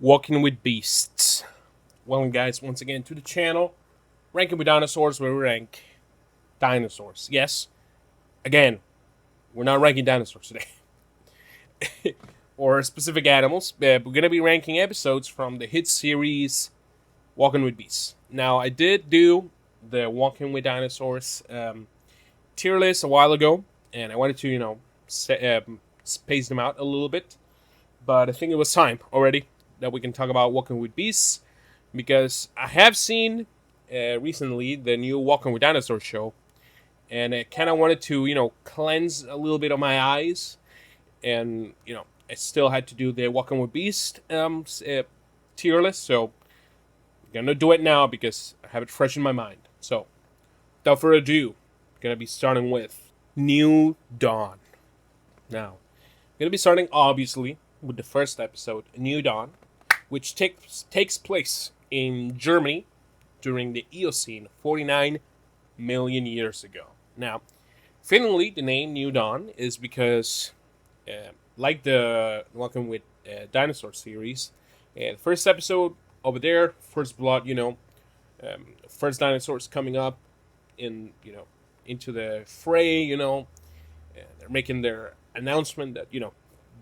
Walking with Beasts. Welcome, guys, once again to the channel, Ranking with Dinosaurs, where we rank dinosaurs. Yes, again, we're not ranking dinosaurs today, or specific animals. We're going to be ranking episodes from the hit series Walking with Beasts. Now, I did do the Walking with Dinosaurs tier list a while ago, and I wanted to, space them out a little bit, but I think it was time already that we can talk about Walking with Beasts, because I have seen recently the new Walking with Dinosaurs show, and I kind of wanted to, cleanse a little bit of my eyes, and I still had to do the Walking with Beast tier list, so I'm gonna do it now because I have it fresh in my mind. So, without further ado, I'm gonna be starting with New Dawn. Now, I'm gonna be starting obviously with the first episode, New Dawn, which takes place in Germany during the Eocene 49 million years ago. Now, fittingly, the name New Dawn is because, like the Welcome with Dinosaur series, the first episode over there, first blood, first dinosaurs coming up into the fray, they're making their announcement that,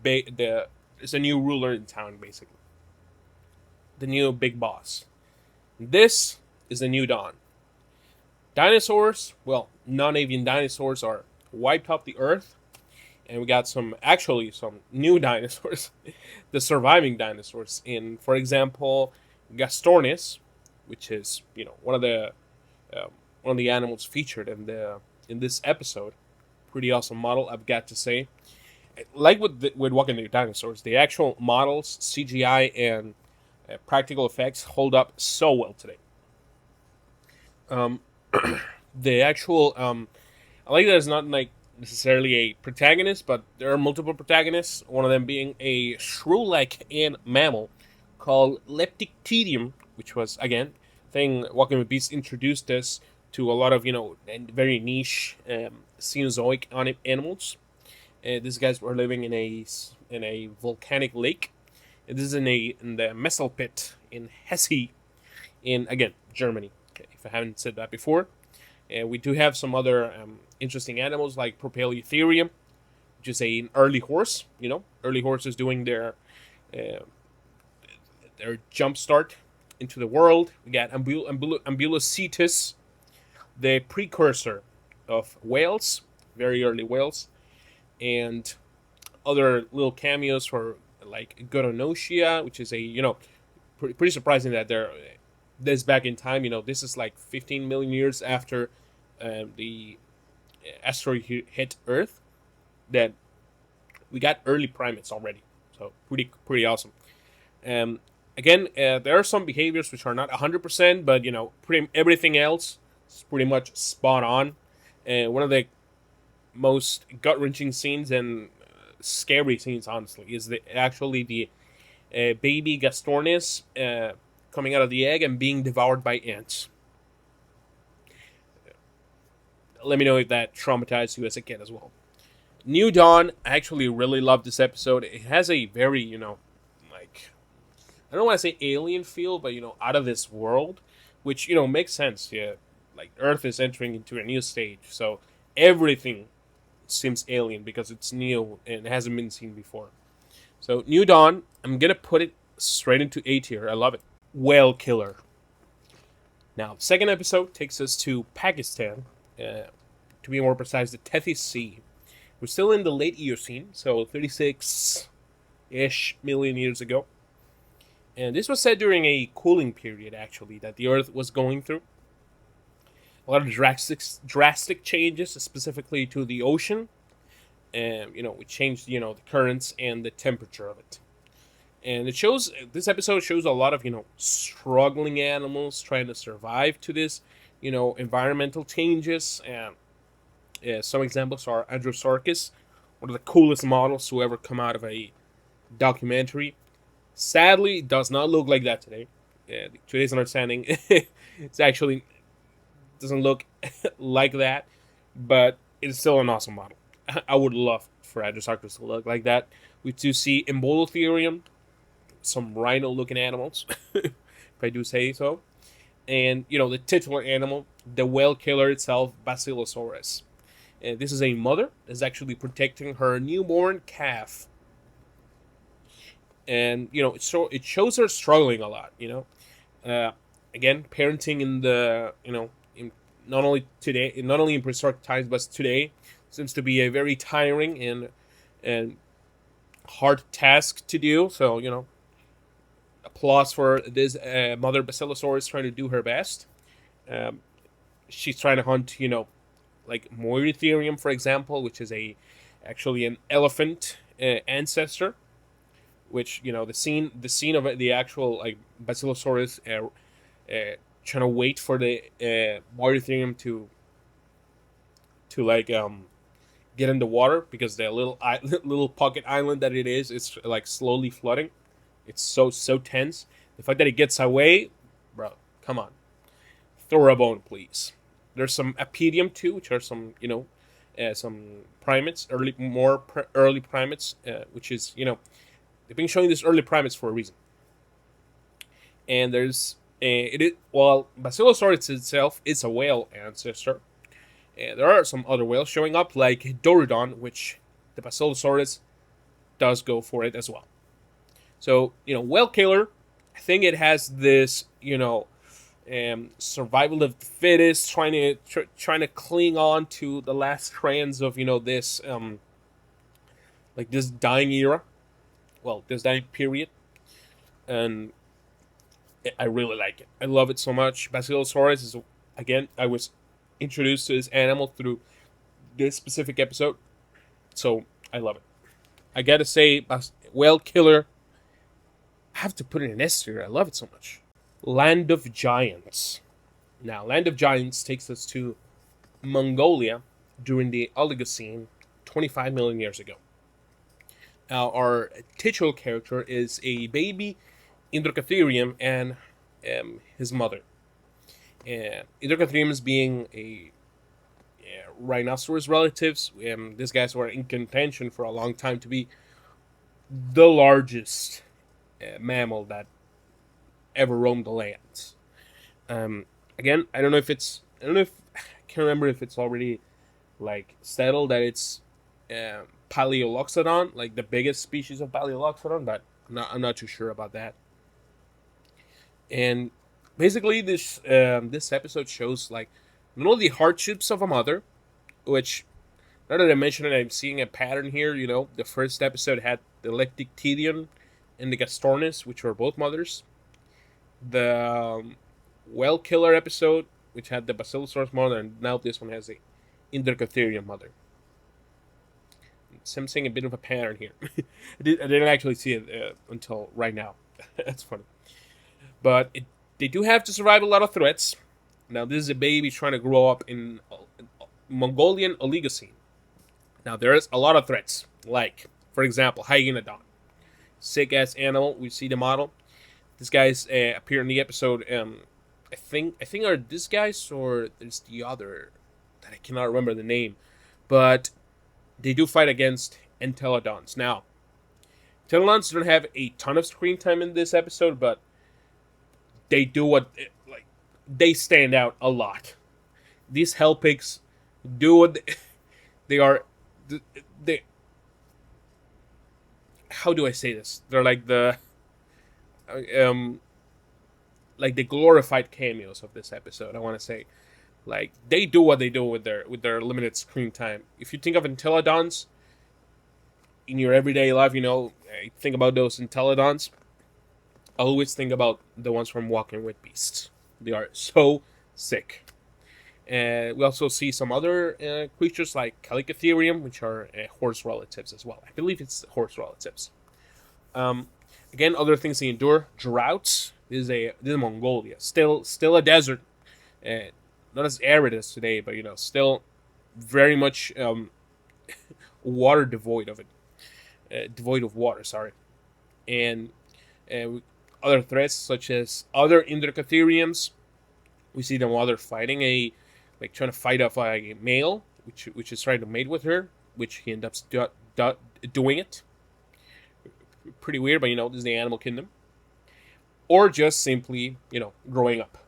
there's a new ruler in town, basically. The new big boss. This is the New Dawn. Dinosaurs, well, non-avian dinosaurs are wiped off the earth, and we got some new dinosaurs, the surviving dinosaurs. For example, Gastornis, which is one of the animals featured in this episode. Pretty awesome model, I've got to say. Like with Walking with Dinosaurs, the actual models, CGI, and practical effects hold up so well today. The actual I like that it's not like necessarily a protagonist, but there are multiple protagonists. One of them being a shrew-like mammal called Leptictedium, which was again thing Walking with Beasts introduced us to a lot of very niche Cenozoic animals. These guys were living in a volcanic lake. This is in the Messel pit in Hesse, in again Germany. Okay, if I haven't said that before, we do have some other interesting animals like Propeleutherium, which is an early horse. Early horses doing their jump start into the world. We got Ambulocetus, the precursor of whales, very early whales, and other little cameos for like Godonotia, which is a pretty surprising that they're this back in time. This is like 15 million years after the asteroid hit Earth, that we got early primates already. So pretty awesome. Again, there are some behaviors which are not 100%, but everything else is pretty much spot on. One of the most gut-wrenching scenes and scary scenes, honestly, is the baby Gastornis coming out of the egg and being devoured by ants. Let me know if that traumatized you as a kid as well. New Dawn, I actually really love this episode. It has a very, I don't want to say alien feel, but, out of this world, which, makes sense. Yeah, like Earth is entering into a new stage, so everything seems alien because it's new and it hasn't been seen before. So New Dawn, I'm gonna put it straight into A tier. I love it. Whale Killer. Now, second episode takes us to Pakistan, to be more precise, the Tethys Sea. We're still in the late Eocene, so 36-ish million years ago. And this was set during a cooling period, actually, that the Earth was going through. A lot of drastic changes, specifically to the ocean. And, we changed, the currents and the temperature of it. And this episode shows a lot of, struggling animals trying to survive to this, environmental changes. And some examples are Androsarchus, one of the coolest models to ever come out of a documentary. Sadly, it does not look like that today. Today's understanding, it's actually doesn't look like that, but it's still an awesome model. I would love for Androsarchus to look like that. We do see Embolotherium, some rhino-looking animals, if I do say so. And the titular animal, the whale killer itself, Basilosaurus. This is a mother that's actually protecting her newborn calf, and it shows her struggling a lot. Uh, Again, parenting in the in not only today, not only in prehistoric times, but today seems to be a very tiring and hard task to do. So applause for this mother Basilosaurus trying to do her best. Um, she's trying to hunt, like Moeritherium, for example, which is actually an elephant ancestor. Which the scene of the actual like Basilosaurus trying to wait for the Moeritherium to like get in the water, because the little little pocket island that it is, it's like slowly flooding. It's so tense. The fact that it gets away, bro, come on, throw her a bone, please. There's some Apedium too, which are some some primates, early primates, which is they've been showing these early primates for a reason. And there's Basilosaurus itself is a whale ancestor. And there are some other whales showing up, like Dorodon, which the Basilosaurus does go for it as well. So, whale killer, I think it has this, survival of the fittest, trying to cling on to the last strands of, this, like this dying era. Well, this dying period. And I really like it. I love it so much. Basilosaurus is, again, I was introduced to this animal through this specific episode, so I love it. I gotta say, whale killer, I have to put it in S tier. I love it so much. Land of Giants. Now, Land of Giants takes us to Mongolia during the Oligocene 25 million years ago. Now, our titular character is a baby Indrocatherium and his mother. Indrocatheriums being a rhinoceros relatives. These guys were in contention for a long time to be the largest mammal that ever roamed the lands. Again, I can't remember if it's already like settled that it's Paleoloxodon, like the biggest species of Paleoloxodon, but I'm not too sure about that. And basically, this episode shows like not only the hardships of a mother, which now that I mention it, I'm seeing a pattern here. The first episode had the Lectictedion and the Gastornis, which were both mothers. The Whale Killer episode, which had the Basilosaurus mother, and now this one has a Indrocatherium mother. So I'm seeing a bit of a pattern here. I didn't actually see it until right now. That's funny. But they do have to survive a lot of threats. Now, this is a baby trying to grow up in Mongolian Oligocene. Now, there is a lot of threats. Like, for example, Hyaenodon. Sick-ass animal. We see the model. These guys appear in the episode. I think are these guys, or there's the other that I cannot remember the name. But they do fight against Entelodons. Now, Entelodons don't have a ton of screen time in this episode, but they do they stand out a lot. These hell pigs do what they are. They, how do I say this? They're like the glorified cameos of this episode. I want to say, like, they do what they do with their limited screen time. If you think of Entelodons in your everyday life, think about those Entelodons. I always think about the ones from Walking with Beasts. They are so sick. We also see some other creatures like Calicotherium, which are horse relatives as well. I believe it's horse relatives. Again, other things they endure: droughts. This is Mongolia. Still a desert. Not as arid as today, but still very much water devoid of it. Devoid of water. Sorry. And other threats such as other Indrocatheriums. We see the mother fighting trying to fight off a male, which is trying to mate with her, which he ends up doing it. Pretty weird, but this is the animal kingdom. or just simply, growing up.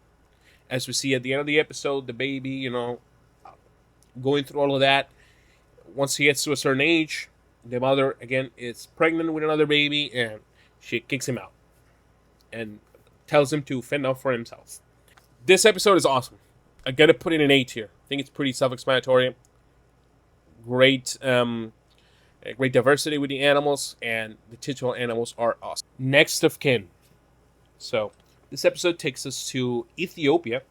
As we see at the end of the episode, the baby, going through all of that. Once he gets to a certain age, the mother, again, is pregnant with another baby, and she kicks him out and tells him to fend up for himself. This episode is awesome. I gotta put it in A tier. I think it's pretty self-explanatory. Great, great diversity with the animals, and the titular animals are awesome. Next of kin. So, this episode takes us to Ethiopia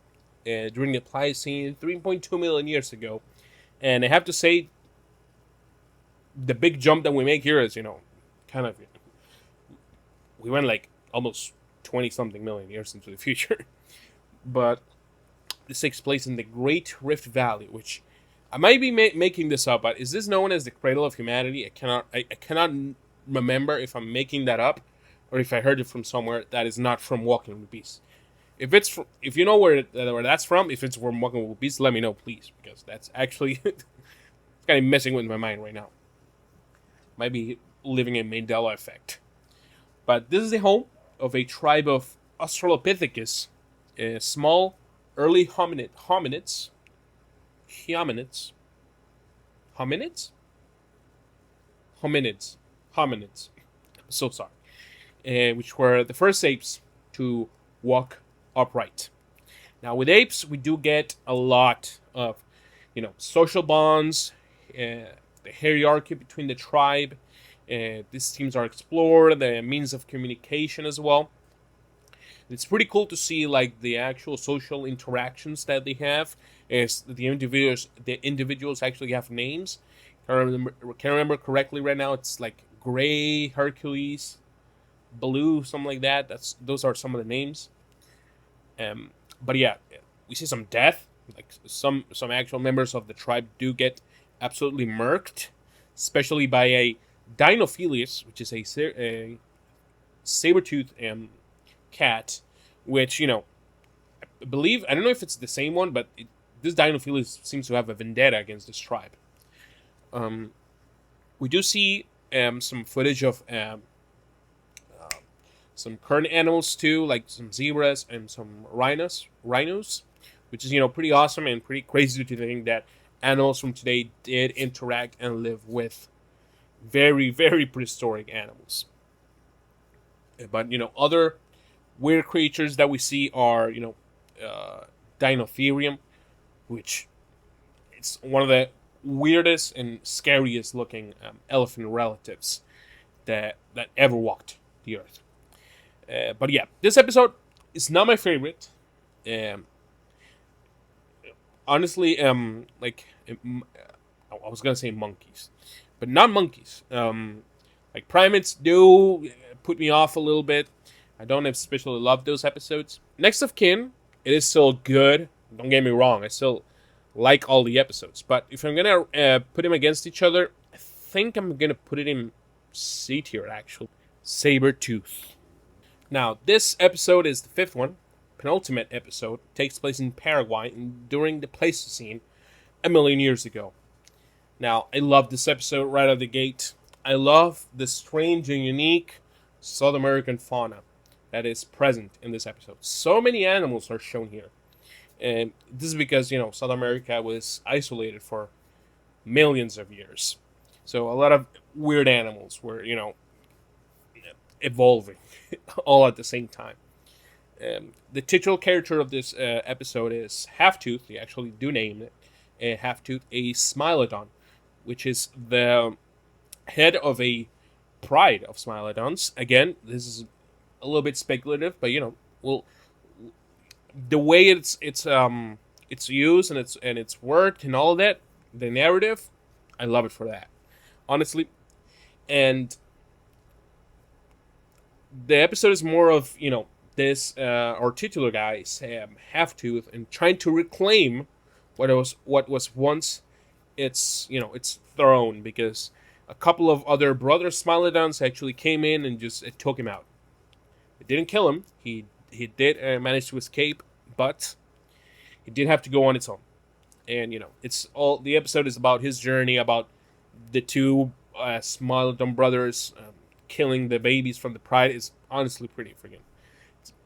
during the Pliocene 3.2 million years ago. And I have to say, the big jump that we make here is, kind of, we went like almost 20-something million years into the future. But this takes place in the Great Rift Valley, which I might be making this up, but is this known as the cradle of humanity? I cannot remember if I'm making that up or if I heard it from somewhere that is not from Walking with Beasts. If you know where that's from, if it's from Walking with Beasts, let me know, please, because that's actually it's kind of messing with my mind right now. Might be living a Mandela effect. But this is the home of a tribe of Australopithecus, small, early hominids. So sorry. Which were the first apes to walk upright. Now, with apes, we do get a lot of, social bonds, the hierarchy between the tribe. These themes are explored, the means of communication as well. It's pretty cool to see like the actual social interactions that they have. Is the individuals actually have names? Can't remember correctly right now. It's like Gray, Hercules, Blue, something like that. Those are some of the names. But yeah, we see some death. Like some actual members of the tribe do get absolutely murked, especially by a Dinophilius, which is a saber-tooth cat, which, I believe, I don't know if it's the same one, but this Dinophilius seems to have a vendetta against this tribe. We do see some footage of some current animals too, like some zebras and some rhinos, which is, pretty awesome and pretty crazy to think that animals from today did interact and live with very, very prehistoric animals. But, other weird creatures that we see are, Dinotherium, which it's one of the weirdest and scariest looking elephant relatives that ever walked the earth. But yeah, this episode is not my favorite. Honestly, I was gonna say monkeys, but not monkeys. Like primates do put me off a little bit. I don't especially love those episodes. Next of Kin, it is still good. Don't get me wrong, I still like all the episodes. But if I'm gonna put them against each other, I think I'm gonna put it in C tier actually. Saber-Tooth. Now, this episode is the fifth one, penultimate episode. It takes place in Paraguay during the Pleistocene, 1,000,000 years ago. Now, I love this episode right out of the gate. I love the strange and unique South American fauna that is present in this episode. So many animals are shown here. And this is because, South America was isolated for millions of years. So a lot of weird animals were, evolving all at the same time. The titular character of this episode is Half-Tooth. They actually do name it Half-Tooth, a Smilodon, which is the head of a pride of Smilodons. Again, this is a little bit speculative, but the way it's used and it's worked and all of that, the narrative, I love it for that, honestly. And the episode is more of this our titular guy Sam Half-Tooth and trying to reclaim what was once its throne, because a couple of other brother Smilodons actually came in and just took him out. It didn't kill him. He did manage to escape, but he did have to go on its own. And it's all the episode is about his journey, about the two Smilodon brothers killing the babies from the pride. Is honestly pretty freaking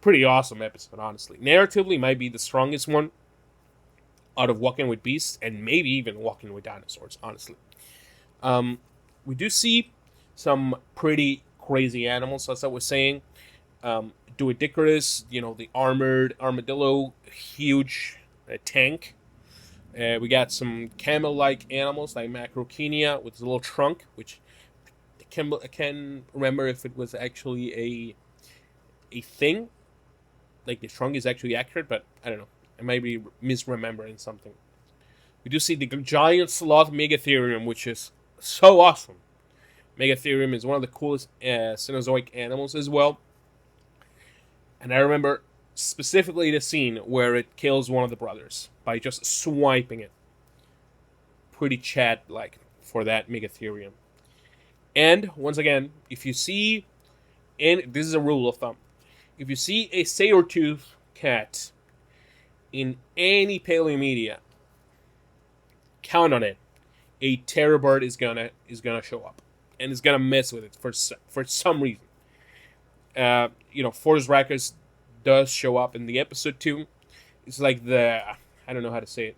Pretty awesome episode, honestly. Narratively, might be the strongest one out of Walking with Beasts, and maybe even Walking with Dinosaurs, honestly. We do see some pretty crazy animals, as I was saying. Duodicarus, the armored armadillo, huge tank. We got some camel-like animals like Macrochenia with a little trunk, which I can remember if it was actually a thing. Like the trunk is actually accurate, but I don't know. I might be misremembering something. We do see the giant sloth Megatherium, which is so awesome. Megatherium is one of the coolest Cenozoic animals as well. And I remember specifically the scene where it kills one of the brothers by just swiping it. Pretty Chad-like for that Megatherium. And, once again, if you see, and this is a rule of thumb, if you see a saber-tooth cat in any paleomedia, count on it. A terror bird is gonna show up, and is gonna mess with it for some reason. Forrest Rackers does show up in the episode too. It's like I don't know how to say it.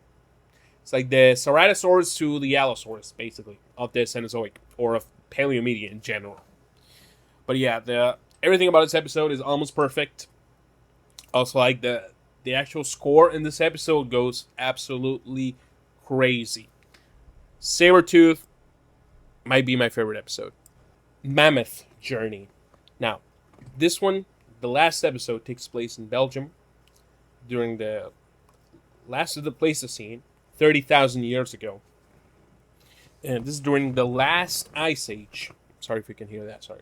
It's like the Ceratosaurus to the Allosaurus, basically, of the Cenozoic, or of Paleomedia in general. But yeah, everything about this episode is almost perfect. Also, like the actual score in this episode goes absolutely crazy. Saber-tooth might be my favorite episode. Mammoth Journey. Now, this one, the last episode, takes place in Belgium during the last of the Pleistocene, 30,000 years ago. And this is during the last Ice Age. Sorry if you can hear that, sorry.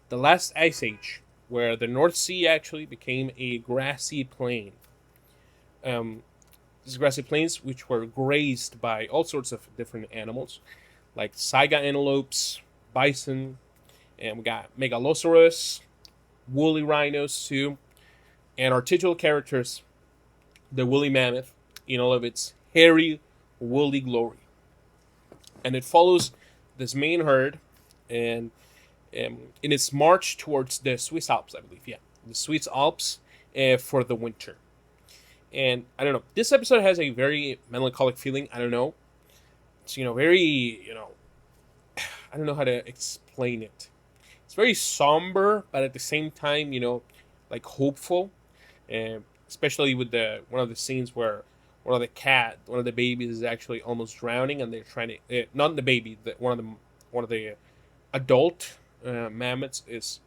The last Ice Age, where the North Sea actually became a grassy plain. These grassy plains, which were grazed by all sorts of different animals, like saiga antelopes, bison, and we got megalosaurus, woolly rhinos too, and our titular characters, the woolly mammoth, in all of its hairy, woolly glory. And it follows this main herd, and in its march towards the Swiss Alps, I believe, the Swiss Alps for the winter. And I don't know, this episode has a very melancholic feeling. I don't know, it's very I don't know how to explain it. It's very somber, but at the same time, like hopeful. Especially with one of the scenes where one of the babies is actually almost drowning, and they're trying to not the baby, one of the adult mammoths is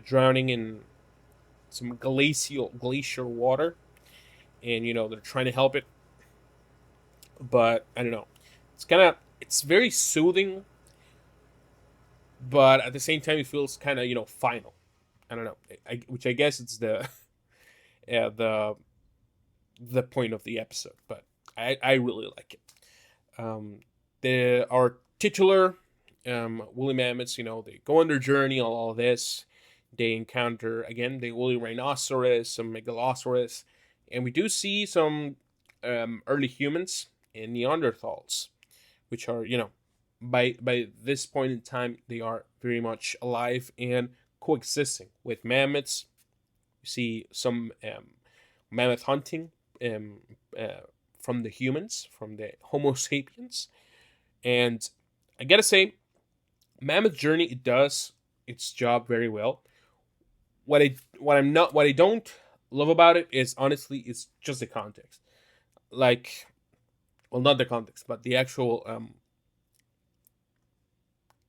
drowning in some glacier water, and they're trying to help it. But I don't know. It's very soothing, but at the same time, it feels kind of final. I don't know, which I guess it's the the point of the episode. But I really like it. Our titular woolly mammoths, they go on their journey, all this. They encounter again the woolly rhinoceros, some megalosaurus, and we do see some early humans and Neanderthals, which are by this point in time, they are very much alive and coexisting with mammoths. You see some mammoth hunting from the humans, from the Homo sapiens. And I gotta say, Mammoth Journey, it does its job very well. What I don't love about it is, honestly, it's just the context. Like, well, not the context, but the actual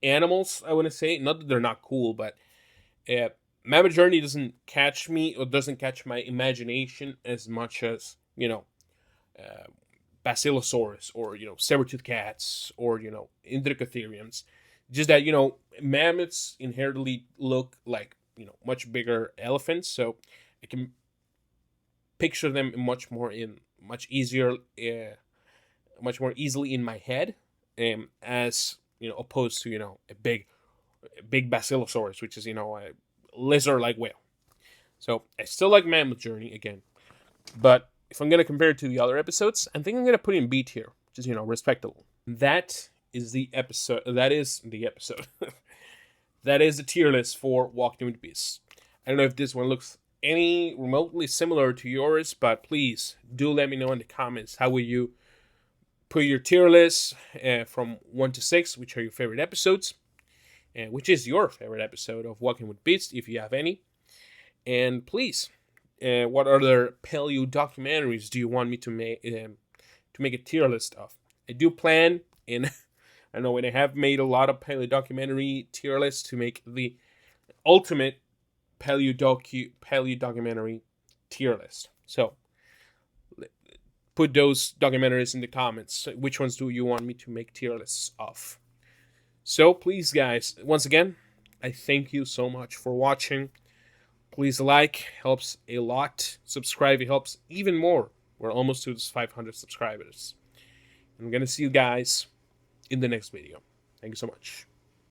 animals, I want to say. Not that they're not cool, but Mammoth Journey doesn't catch me, or doesn't catch my imagination as much as Basilosaurus, or saber-tooth cats, or Indricotheriums. Just that mammoths inherently look like much bigger elephants, so I can picture them much more easily in my head, as opposed to a big Basilosaurus, which is a lizard-like whale. So I still like Mammoth Journey again, but if I'm gonna compare it to the other episodes, I think I'm gonna put in B tier, which is respectable. That is the episode. That is the episode. That is the tier list for Walking with Beasts. I don't know if this one looks any remotely similar to yours, but please do let me know in the comments how will you put your tier list from 1 to 6, which are your favorite episodes, and which is your favorite episode of Walking with Beasts, if you have any. And please, what other paleo documentaries do you want me to make a tier list of? I do plan, and I know I have made a lot of paleo documentary tier lists, to make the ultimate paleo documentary tier list. So put those documentaries in the comments. Which ones do you want me to make tier lists of? So please, guys, once again, I thank you so much for watching. Please like, helps a lot. Subscribe, it helps even more. We're almost to 500 subscribers. I'm going to see you guys in the next video. Thank you so much.